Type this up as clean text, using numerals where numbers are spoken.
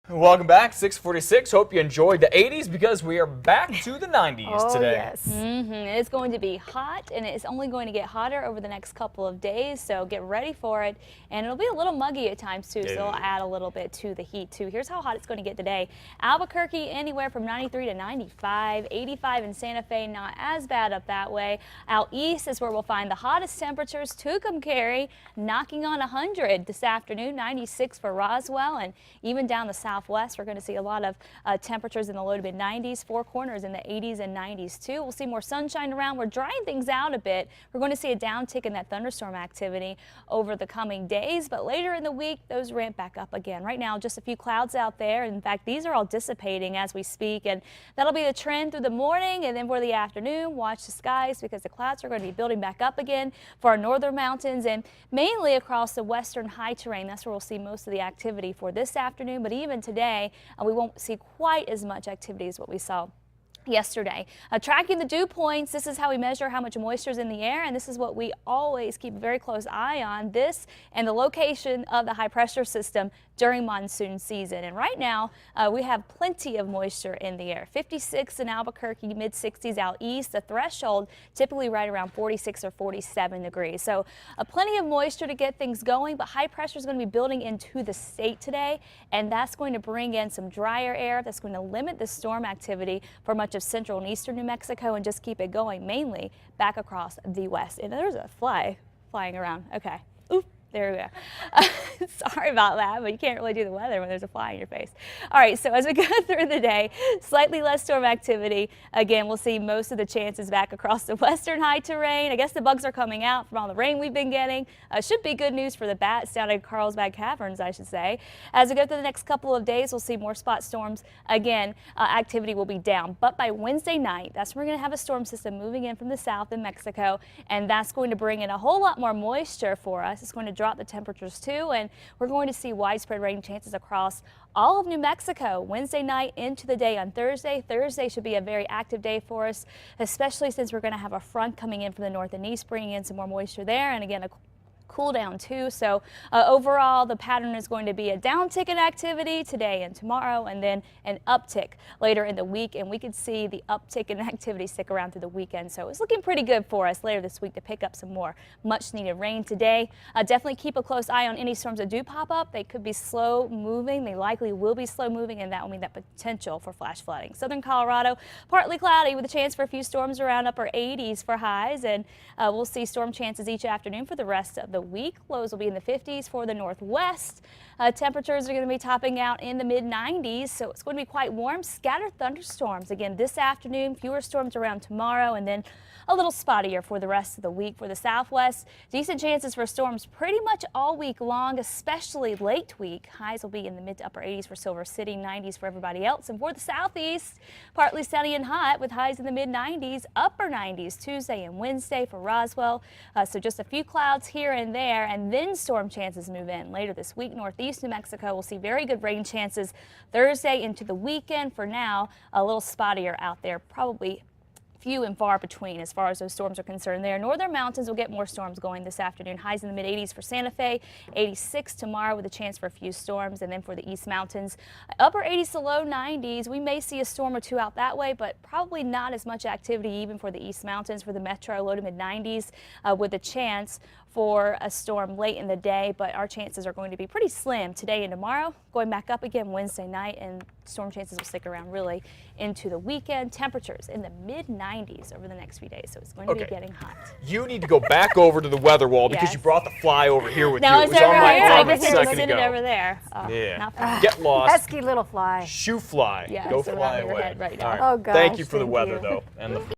Welcome back, 646. Hope you enjoyed the 80s because we are back to the 90s today. Yes. It's going to be hot, and it's only going to get hotter over the next couple of days, so get ready for it. And it'll be a little muggy at times, too, so it'll add a little bit to the heat, too. Here's how hot it's going to get today. Albuquerque, anywhere from 93 to 95. 85 in Santa Fe, not as bad up that way. Out east is where we'll find the hottest temperatures. Tucumcari knocking on 100 this afternoon. 96 for Roswell, and even down the southwest, we're going to see a lot of temperatures in the low to mid 90s. Four Corners in the 80s and 90s too. We'll see more sunshine around. We're drying things out a bit. We're going to see a downtick in that thunderstorm activity over the coming days, but later in the week, those ramp back up again. Right now, just a few clouds out there. In fact, these are all dissipating as we speak, and that'll be the trend through the morning, and then for the afternoon, watch the skies because the clouds are going to be building back up again for our northern mountains and mainly across the western high terrain. That's where we'll see most of the activity for this afternoon, but even today, we won't see quite as much activity as what we saw yesterday. Tracking the dew points, this is how we measure how much moisture is in the air, and this is what we always keep a very close eye on, this and the location of the high pressure system during monsoon season. And right now we have plenty of moisture in the air. 56 in Albuquerque, mid 60s out east. The threshold typically right around 46 or 47 degrees. So plenty of moisture to get things going, but high pressure is going to be building into the state today, and that's going to bring in some drier air that's going to limit the storm activity for much of central and eastern New Mexico and just keep it going mainly back across the west. And there's a fly flying around. Okay. Oof. There we go. Sorry about that, but you can't really do the weather when there's a fly in your face. All right, so as we go through the day, slightly less storm activity. Again, we'll see most of the chances back across the western high terrain. I guess the bugs are coming out from all the rain we've been getting. Should be good news for the bats down in Carlsbad Caverns, I should say. As we go through the next couple of days, we'll see more spot storms. Again, activity will be down, but by Wednesday night, that's when we're going to have a storm system moving in from the south in Mexico, and that's going to bring in a whole lot more moisture for us. It's going to drop the temperatures too, and we're going to see widespread rain chances across all of New Mexico Wednesday night into the day on Thursday. Thursday should be a very active day for us, especially since we're going to have a front coming in from the north and east, bringing in some more moisture there, and again a cool down too. So overall, the pattern is going to be a downtick in activity today and tomorrow, and then an uptick later in the week. And we could see the uptick in activity stick around through the weekend. So it's looking pretty good for us later this week to pick up some more much needed rain today. Definitely keep a close eye on any storms that do pop up. They could be slow moving. They likely will be slow moving, and that will mean that potential for flash flooding. Southern Colorado, partly cloudy with a chance for a few storms around upper 80s for highs, and we'll see storm chances each afternoon for the rest of the week. Lows will be in the 50s for the northwest. Temperatures are going to be topping out in the mid 90s, so it's going to be quite warm. Scattered thunderstorms again this afternoon, fewer storms around tomorrow, and then a little spottier for the rest of the week. For the southwest, decent chances for storms pretty much all week long, especially late week. Highs will be in the mid to upper 80s for Silver City, 90s for everybody else. And for the southeast, partly sunny and hot with highs in the mid 90s, upper 90s Tuesday and Wednesday for Roswell. So just a few clouds here and there, and then storm chances move in later this week. Northeast New Mexico will see very good rain chances Thursday into the weekend. For now, a little spottier out there, probably few and far between as far as those storms are concerned there. Northern mountains will get more storms going this afternoon. Highs in the mid 80s for Santa Fe, 86 tomorrow with a chance for a few storms. And then for the east mountains, upper 80s to low 90s. We may see a storm or two out that way, but probably not as much activity even for the east mountains. For the metro, low to mid 90s with a chance for a storm late in the day, but our chances are going to be pretty slim today and tomorrow. Going back up again Wednesday night, and storm chances will stick around really into the weekend. Temperatures in the mid 90s over the next few days, so it's going to be getting hot. You need to go back over to the weather wall because you brought the fly over here with you. No, it was on my arm a second second ago. over there. Yeah. Get lost. Pesky little fly. Shoo fly. Yeah, go it's fly around your away. head right now. All right. Oh, gosh, Thank you for the thank weather, you. though, and the